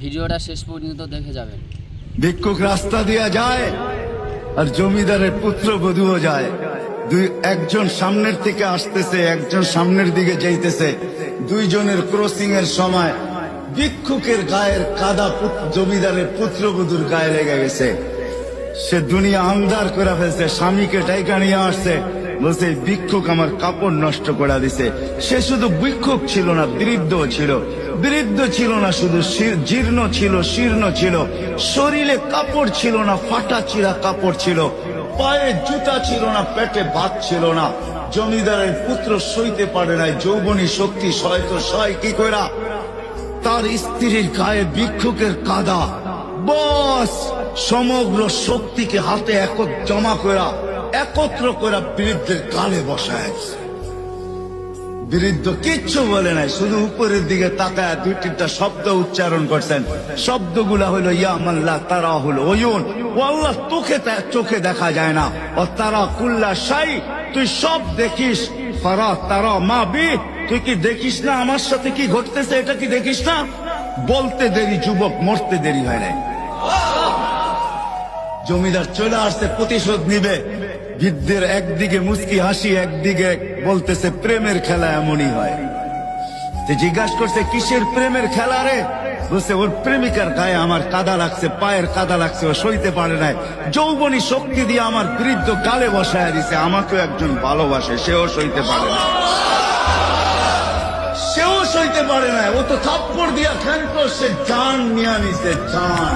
ভিডিওটা শেষ পর্যন্ত দেখে যাবেন। ভিক্ষুক রাস্তা দিয়া যায় আর জমিদারের পুত্রবধূও যায়। একজন সামনের থেকে আসতেছে, একজন সামনের দিকে যাইতেছে। দুইজনের ক্রসিং এর সময় ভিক্ষুকের গায়ের কাদা জমিদারের পুত্রবধূর গায়ে লেগে গেছে। সে দুনিয়া আন্ধার করে ফেলছে, স্বামীকে ডাইকা নিয়ে আসছে, বলছে ভিক্ষুক আমার কাপড় নষ্ট করে দিছে। সে শুধু ভিক্ষুক ছিল না, বৃদ্ধ ছিল। বৃদ্ধ ছিল না শুধু, জীর্ণ ছিল, শীর্ণ ছিল। শরীরে কাপড় ছিল না, ফাটা চিরা কাপড় ছিল। পায়ে জুতা ছিল না, পেটে ভাত ছিল না। জমিদারের পুত্র সইতে পারে নাই, যৌবনী শক্তি সয় কি কইরা তার স্ত্রীর গায়ে ভিক্ষুকের কাদা, বস সমগ্র শক্তিকে হাতে জমা করা, একত্র করা বৃদ্ধের গালে বসায়। বৃদ্ধ কিচ্ছু বলে নাই, শুধু উপরের দিকে তাকায় দুই তিনটা শব্দ উচ্চারণ করছেন। শব্দগুলা হলো ইয়া মাল্লাহ তারা হলো ওয়ুন, ও আল্লাহ চোখে দেখা যায় না। ও তারা কুল্লা শাই, তুই সব দেখিস। ফারা তারা মা বি, তুই কি দেখিস না আমার সাথে কি ঘটতেছে? এটা কি দেখিস না? বলতে দেরি যুবক, মরতে দেরি হয় নাই। জমিদার চলে আসছে, প্রতিশোধ নিবে। বৃদ্ধের একদিকে মুস্কি হাসি, একদিকে বলতেছে প্রেমের খেলা এমনই হয়। জিজ্ঞাসা করছে কিসের প্রেমের খেলা রে? বলছে ওর প্রেমিকার গায়ে আমার কাদা লাগছে, পায়ের কাদা লাগছে, ও সইতে পারে নাই। যৌবনী শক্তি দিয়ে আমার বৃদ্ধ গালে বসায় দিছে। আমাকেও একজন ভালোবাসে, সেও সইতে পারে না, সেও সইতে পারে না। ও তো থাপ্পড় দিয়া খ্যান করছে, জান নিয়ে নিছে, জান।